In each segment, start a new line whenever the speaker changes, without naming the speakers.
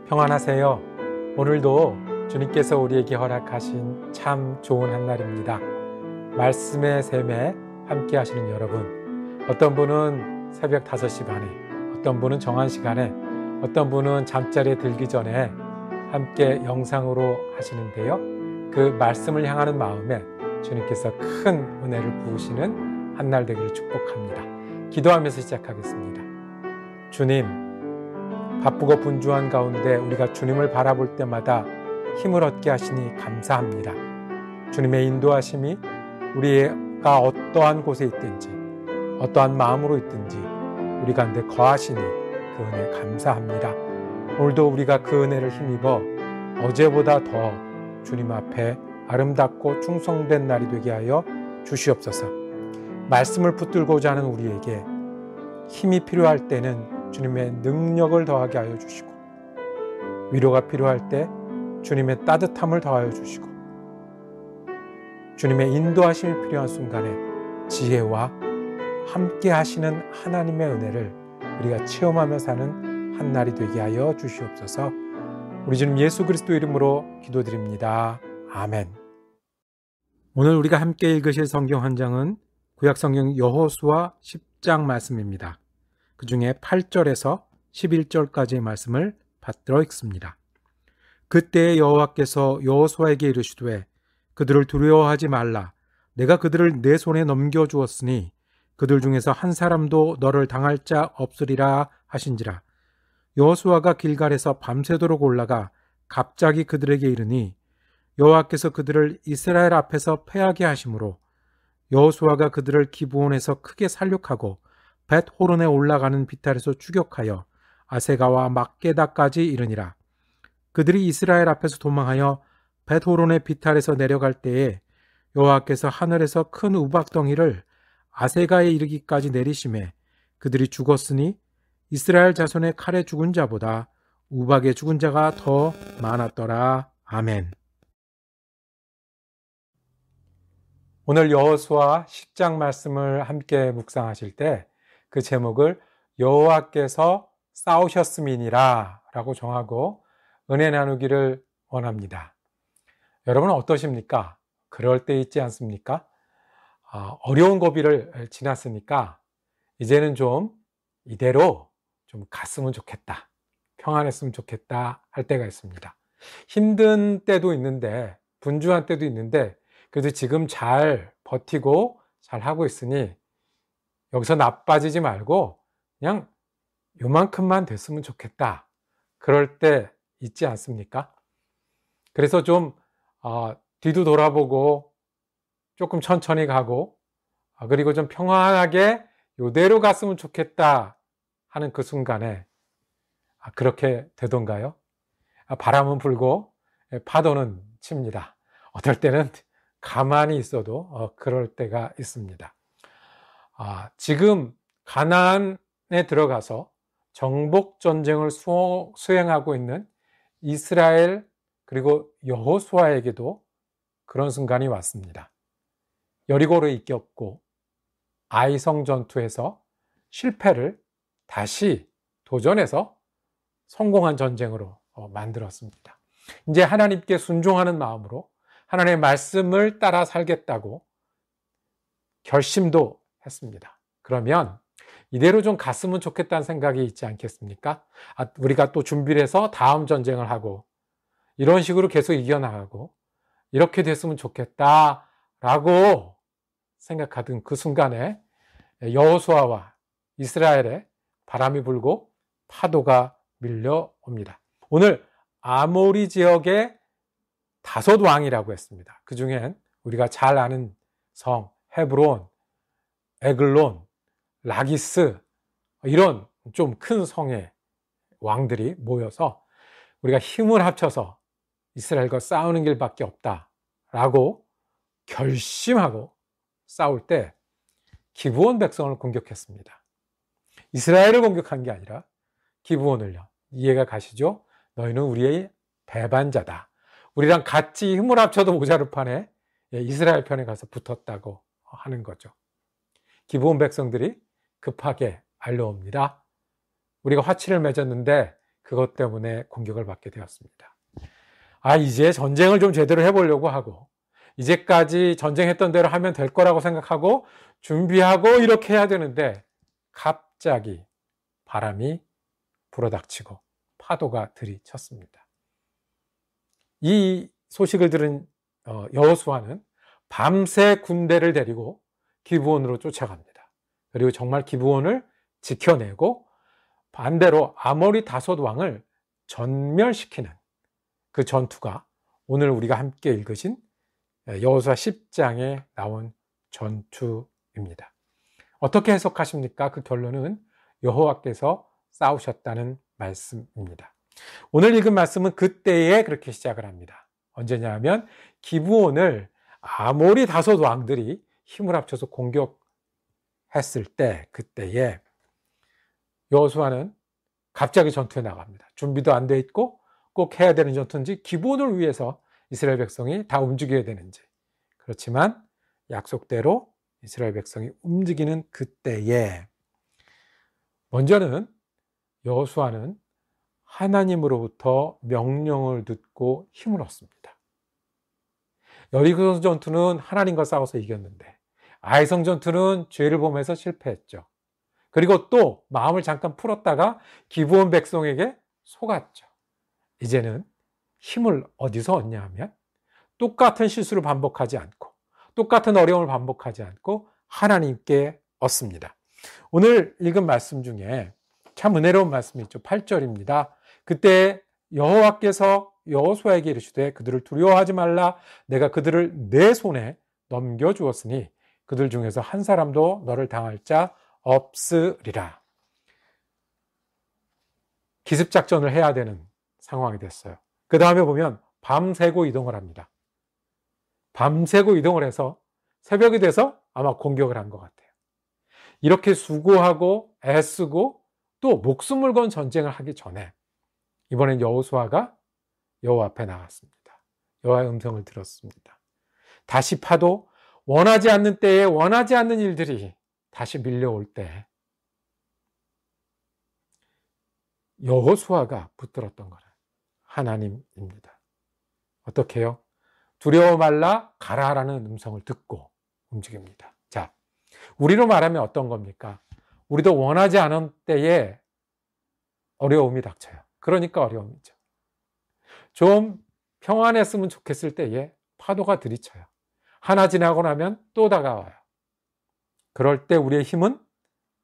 평안하세요. 오늘도 주님께서 우리에게 허락하신 참 좋은 한날입니다. 말씀의 샘에 함께 하시는 여러분, 어떤 분은 새벽 5시 반에, 어떤 분은 정한 시간에, 어떤 분은 잠자리에 들기 전에 함께 영상으로 하시는데요. 그 말씀을 향하는 마음에 주님께서 큰 은혜를 부으시는 한날 되기를 축복합니다. 기도하면서 시작하겠습니다. 주님, 바쁘고 분주한 가운데 우리가 주님을 바라볼 때마다 힘을 얻게 하시니 감사합니다. 주님의 인도하심이 우리가 어떠한 곳에 있든지 어떠한 마음으로 있든지 우리 가운데 거하시니 그 은혜 감사합니다. 오늘도 우리가 그 은혜를 힘입어 어제보다 더 주님 앞에 아름답고 충성된 날이 되게 하여 주시옵소서. 말씀을 붙들고자 하는 우리에게 힘이 필요할 때는 주님의 능력을 더하게 하여 주시고, 위로가 필요할 때 주님의 따뜻함을 더하여 주시고, 주님의 인도하심이 필요한 순간에 지혜와 함께 하시는 하나님의 은혜를 우리가 체험하며 사는 한 날이 되게 하여 주시옵소서. 우리 주님 예수 그리스도 이름으로 기도드립니다. 아멘. 오늘 우리가 함께 읽으실 성경 한 장은 구약성경 여호수아 10장 말씀입니다. 그 중에 8절에서 11절까지의 말씀을 받들어 읽습니다. 그때 여호와께서 여호수아에게 이르시되 그들을 두려워하지 말라. 내가 그들을 내 손에 넘겨주었으니 그들 중에서 한 사람도 너를 당할 자 없으리라 하신지라. 여호수아가 길갈에서 밤새도록 올라가 갑자기 그들에게 이르니 여호와께서 그들을 이스라엘 앞에서 패하게 하심으로 여호수아가 그들을 기브온에서 크게 살육하고 벳호론에 올라가는 비탈에서 추격하여 아세가와 막게다까지 이르니라. 그들이 이스라엘 앞에서 도망하여 벳호론의 비탈에서 내려갈 때에 여호와께서 하늘에서 큰 우박덩이를 아세가에 이르기까지 내리심에 그들이 죽었으니 이스라엘 자손의 칼에 죽은 자보다 우박에 죽은 자가 더 많았더라. 아멘. 오늘 여호수아 10장 말씀을 함께 묵상하실 때 그 제목을 여호와께서 싸우셨음이니라 라고 정하고 은혜 나누기를 원합니다. 여러분은 어떠십니까? 그럴 때 있지 않습니까? 어려운 고비를 지났으니까 이제는 좀 이대로 좀 갔으면 좋겠다, 평안했으면 좋겠다 할 때가 있습니다. 힘든 때도 있는데, 분주한 때도 있는데 그래도 지금 잘 버티고 잘 하고 있으니 여기서 나빠지지 말고 그냥 요만큼만 됐으면 좋겠다, 그럴 때 있지 않습니까? 그래서 좀 뒤도 돌아보고 조금 천천히 가고 그리고 좀 평안하게 요대로 갔으면 좋겠다 하는 그 순간에 그렇게 되던가요? 바람은 불고 파도는 칩니다. 어떨 때는 가만히 있어도 그럴 때가 있습니다. 지금 가나안에 들어가서 정복 전쟁을 수행하고 있는 이스라엘 그리고 여호수아에게도 그런 순간이 왔습니다. 여리고를 이겼고 아이성 전투에서 실패를 다시 도전해서 성공한 전쟁으로 만들었습니다. 이제 하나님께 순종하는 마음으로 하나님의 말씀을 따라 살겠다고 결심도 했습니다. 그러면 이대로 좀 갔으면 좋겠다는 생각이 있지 않겠습니까? 우리가 또 준비를 해서 다음 전쟁을 하고 이런 식으로 계속 이겨나가고 이렇게 됐으면 좋겠다라고 생각하던 그 순간에 여호수아와 이스라엘에 바람이 불고 파도가 밀려옵니다. 오늘 아모리 지역의 5 왕이라고 했습니다. 그 중엔 우리가 잘 아는 성 헤브론, 에글론, 라기스, 이런 좀 큰 성의 왕들이 모여서 우리가 힘을 합쳐서 이스라엘과 싸우는 길밖에 없다라고 결심하고 싸울 때 기브온 백성을 공격했습니다. 이스라엘을 공격한 게 아니라 기브온을요. 이해가 가시죠? 너희는 우리의 배반자다. 우리랑 같이 힘을 합쳐도 모자를 판에 이스라엘 편에 가서 붙었다고 하는 거죠. 기브온 백성들이 급하게 알려옵니다. 우리가 화치를 맺었는데 그것 때문에 공격을 받게 되었습니다. 이제 전쟁을 좀 제대로 해보려고 하고 이제까지 전쟁했던 대로 하면 될 거라고 생각하고 준비하고 이렇게 해야 되는데 갑자기 바람이 불어닥치고 파도가 들이쳤습니다. 이 소식을 들은 여호수아는 밤새 군대를 데리고 기브온으로 쫓아갑니다. 그리고 정말 기브온을 지켜내고 반대로 아모리 다섯 왕을 전멸시키는 그 전투가 오늘 우리가 함께 읽으신 여호수아 10장에 나온 전투입니다. 어떻게 해석하십니까? 그 결론은 여호와께서 싸우셨다는 말씀입니다. 오늘 읽은 말씀은 그때에 그렇게 시작을 합니다. 언제냐 하면 기브온을 아모리 다섯 왕들이 힘을 합쳐서 공격했을 때 그때에 여호수아는 갑자기 전투에 나갑니다. 준비도 안 돼 있고 꼭 해야 되는 전투인지 기브온을 위해서 이스라엘 백성이 다 움직여야 되는지 그렇지만 약속대로 이스라엘 백성이 움직이는 그때에 먼저는 여호수아는 하나님으로부터 명령을 듣고 힘을 얻습니다. 여리고 전투는 하나님과 싸워서 이겼는데 아이성 전투는 죄를 범해서 실패했죠. 그리고 또 마음을 잠깐 풀었다가 기브온 백성에게 속았죠. 이제는 힘을 어디서 얻냐 하면 똑같은 실수를 반복하지 않고 똑같은 어려움을 반복하지 않고 하나님께 얻습니다. 오늘 읽은 말씀 중에 참 은혜로운 말씀이 있죠. 8절입니다. 그때 여호와께서 여호수아에게 이르시되 그들을 두려워하지 말라. 내가 그들을 내 손에 넘겨주었으니 그들 중에서 한 사람도 너를 당할 자 없으리라. 기습작전을 해야 되는 상황이 됐어요. 그 다음에 보면 밤새고 이동을 합니다. 밤새고 이동을 해서 새벽이 돼서 아마 공격을 한 것 같아요. 이렇게 수고하고 애쓰고 또 목숨을 건 전쟁을 하기 전에 이번엔 여호수아가 여호와 앞에 나갔습니다. 여호와의 음성을 들었습니다. 다시 파도 원하지 않는 때에 원하지 않는 일들이 다시 밀려올 때 여호수아가 붙들었던 거는 하나님입니다. 어떻게 해요? 두려워 말라 가라라는 음성을 듣고 움직입니다. 자, 우리로 말하면 어떤 겁니까? 우리도 원하지 않은 때에 어려움이 닥쳐요. 그러니까 어려움이죠. 좀 평안했으면 좋겠을 때에 파도가 들이쳐요. 하나 지나고 나면 또 다가와요. 그럴 때 우리의 힘은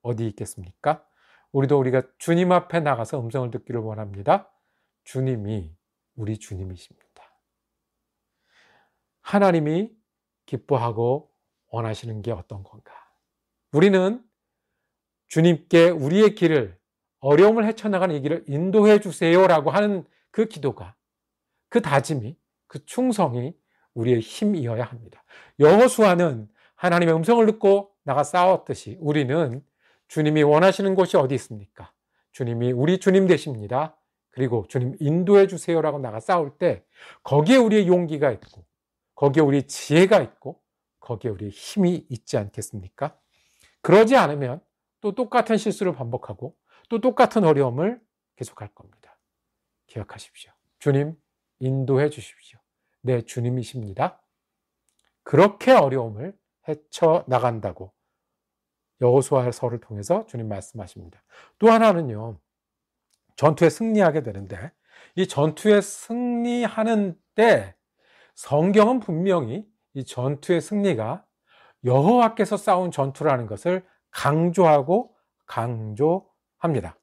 어디 있겠습니까? 우리가 주님 앞에 나가서 음성을 듣기를 원합니다. 주님이 우리 주님이십니다. 하나님이 기뻐하고 원하시는 게 어떤 건가? 우리는 주님께 우리의 길을 어려움을 헤쳐나가는 이 길을 인도해 주세요라고 하는 그 기도가 그 다짐이 그 충성이 우리의 힘이어야 합니다. 여호수아는 하나님의 음성을 듣고 나가 싸웠듯이 우리는 주님이 원하시는 곳이 어디 있습니까? 주님이 우리 주님 되십니다. 그리고 주님 인도해 주세요라고 나가 싸울 때 거기에 우리의 용기가 있고 거기에 우리의 지혜가 있고 거기에 우리의 힘이 있지 않겠습니까? 그러지 않으면 또 똑같은 실수를 반복하고 또 똑같은 어려움을 계속할 겁니다. 기억하십시오. 주님 인도해 주십시오. 네, 주님이십니다. 그렇게 어려움을 헤쳐나간다고 여호수아서를 통해서 주님 말씀하십니다. 또 하나는요, 전투에 승리하게 되는데 이 전투에 승리하는 때 성경은 분명히 이 전투의 승리가 여호와께서 싸운 전투라는 것을 강조합니다.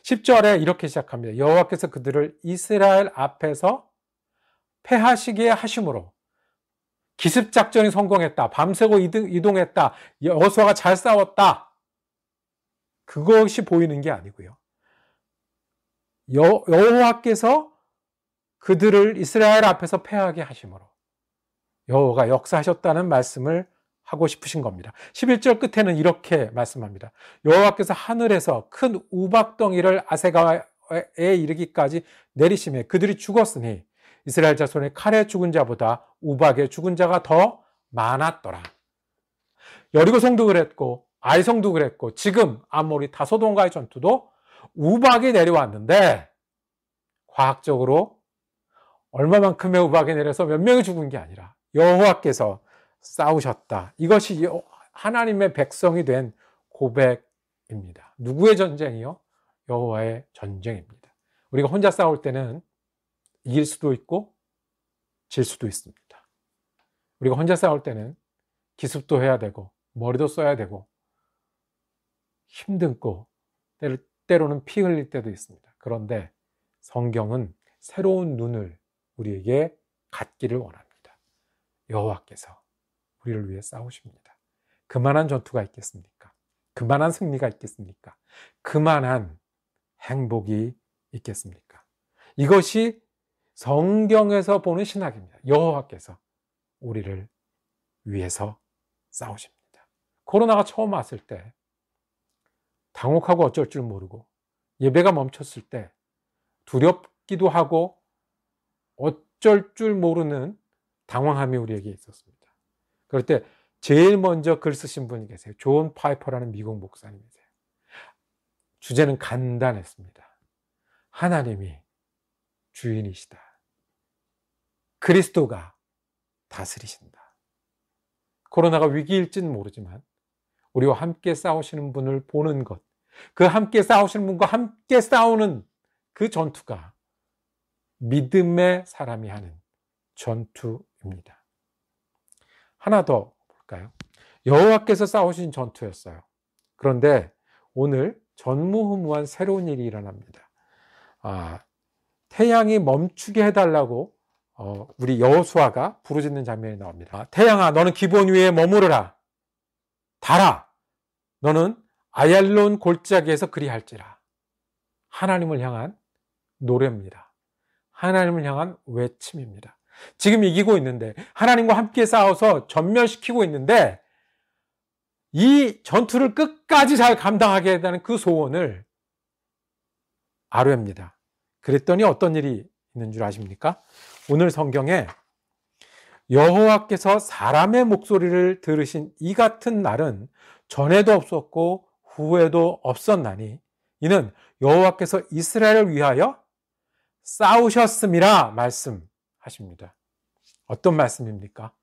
10절에 이렇게 시작합니다. 여호와께서 그들을 이스라엘 앞에서 패하시게 하심으로 기습작전이 성공했다. 밤새고 이동했다. 여호수아가 잘 싸웠다. 그것이 보이는 게 아니고요. 여호와께서 그들을 이스라엘 앞에서 패하게 하심으로 여호와가 역사하셨다는 말씀을 하고 싶으신 겁니다. 11절 끝에는 이렇게 말씀합니다. 여호와께서 하늘에서 큰 우박덩이를 아세가에 이르기까지 내리시매 그들이 죽었으니 이스라엘 자손의 칼에 죽은 자보다 우박에 죽은 자가 더 많았더라. 여리고성도 그랬고 아이성도 그랬고 지금 아모리 다소동과의 전투도 우박이 내려왔는데 과학적으로 얼마만큼의 우박이 내려서 몇 명이 죽은 게 아니라 여호와께서 싸우셨다. 이것이 하나님의 백성이 된 고백입니다. 누구의 전쟁이요? 여호와의 전쟁입니다. 우리가 혼자 싸울 때는 이길 수도 있고 질 수도 있습니다. 우리가 혼자 싸울 때는 기습도 해야 되고 머리도 써야 되고 힘들고 때로는 피 흘릴 때도 있습니다. 그런데 성경은 새로운 눈을 우리에게 갖기를 원합니다. 여호와께서 우리를 위해 싸우십니다. 그만한 전투가 있겠습니까? 그만한 승리가 있겠습니까? 그만한 행복이 있겠습니까? 이것이 성경에서 보는 신학입니다. 여호와께서 우리를 위해서 싸우십니다. 코로나가 처음 왔을 때 당혹하고 어쩔 줄 모르고 예배가 멈췄을 때 두렵기도 하고 어쩔 줄 모르는 당황함이 우리에게 있었습니다. 그럴 때 제일 먼저 글 쓰신 분이 계세요. 존 파이퍼라는 미국 목사님이세요. 주제는 간단했습니다. 하나님이 주인이시다. 그리스도가 다스리신다. 코로나가 위기일지는 모르지만 우리와 함께 싸우시는 분을 보는 것, 그 함께 싸우시는 분과 함께 싸우는 그 전투가 믿음의 사람이 하는 전투입니다. 하나 더 볼까요? 여호와께서 싸우신 전투였어요. 그런데 오늘 전무후무한 새로운 일이 일어납니다. 태양이 멈추게 해달라고 우리 여호수아가 부르짖는 장면이 나옵니다. 태양아, 너는 기본 위에 머무르라. 달아, 너는 아얄론 골짜기에서 그리할지라. 하나님을 향한 노래입니다. 하나님을 향한 외침입니다. 지금 이기고 있는데, 하나님과 함께 싸워서 전멸시키고 있는데, 이 전투를 끝까지 잘 감당하게 해달라는 그 소원을 아뢰입니다. 그랬더니 어떤 일이 있는 줄 아십니까? 오늘 성경에 여호와께서 사람의 목소리를 들으신 이 같은 날은 전에도 없었고 후에도 없었나니 이는 여호와께서 이스라엘을 위하여 싸우셨음이라 말씀하십니다. 어떤 말씀입니까?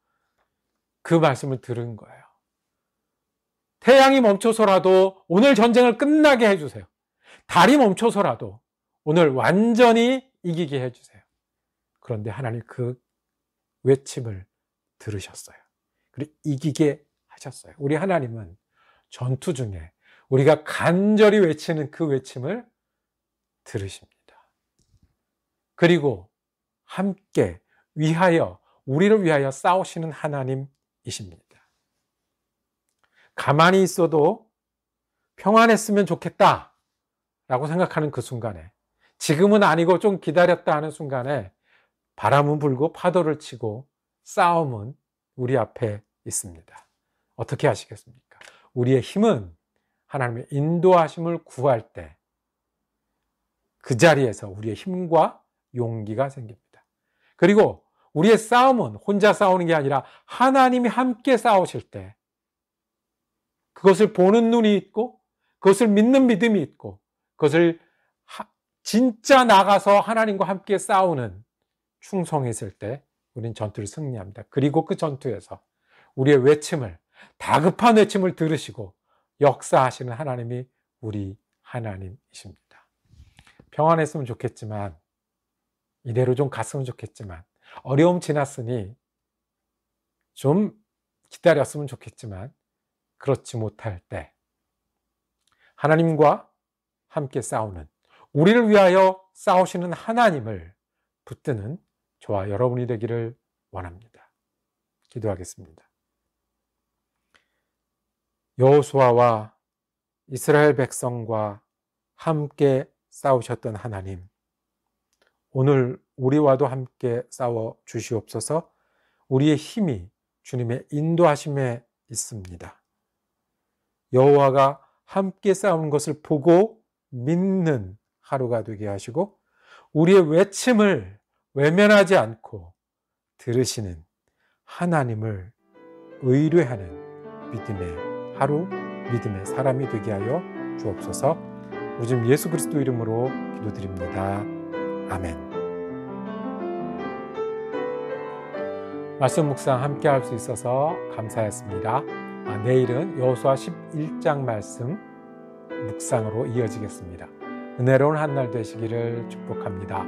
그 말씀을 들은 거예요. 태양이 멈춰서라도 오늘 전쟁을 끝나게 해주세요. 달이 멈춰서라도 오늘 완전히 이기게 해주세요. 그런데 하나님 그 외침을 들으셨어요. 그리고 이기게 하셨어요. 우리 하나님은 전투 중에 우리가 간절히 외치는 그 외침을 들으십니다. 그리고 함께 우리를 위하여 싸우시는 하나님이십니다. 가만히 있어도 평안했으면 좋겠다 라고 생각하는 그 순간에, 지금은 아니고 좀 기다렸다 하는 순간에 바람은 불고 파도를 치고 싸움은 우리 앞에 있습니다. 어떻게 하시겠습니까? 우리의 힘은 하나님의 인도하심을 구할 때 그 자리에서 우리의 힘과 용기가 생깁니다. 그리고 우리의 싸움은 혼자 싸우는 게 아니라 하나님이 함께 싸우실 때 그것을 보는 눈이 있고 그것을 믿는 믿음이 있고 그것을 진짜 나가서 하나님과 함께 싸우는 충성이 있을 때 우리는 전투를 승리합니다. 그리고 그 전투에서 우리의 외침을, 다급한 외침을 들으시고 역사하시는 하나님이 우리 하나님이십니다. 평안했으면 좋겠지만, 이대로 좀 갔으면 좋겠지만, 어려움 지났으니 좀 기다렸으면 좋겠지만 그렇지 못할 때 하나님과 함께 싸우는, 우리를 위하여 싸우시는 하나님을 붙드는 저와 여러분이 되기를 원합니다. 기도하겠습니다. 여호수아와 이스라엘 백성과 함께 싸우셨던 하나님, 오늘 우리와도 함께 싸워 주시옵소서. 우리의 힘이 주님의 인도하심에 있습니다. 여호와가 함께 싸우는 것을 보고 믿는 하루가 되게 하시고 우리의 외침을 외면하지 않고 들으시는 하나님을 의뢰하는 믿음의 하루, 믿음의 사람이 되게 하여 주옵소서. 우리 주 예수 그리스도 이름으로 기도드립니다. 아멘. 말씀 묵상 함께 할 수 있어서 감사했습니다. 내일은 여호수아 11장 말씀 묵상으로 이어지겠습니다. 은혜로운 한 날 되시기를 축복합니다.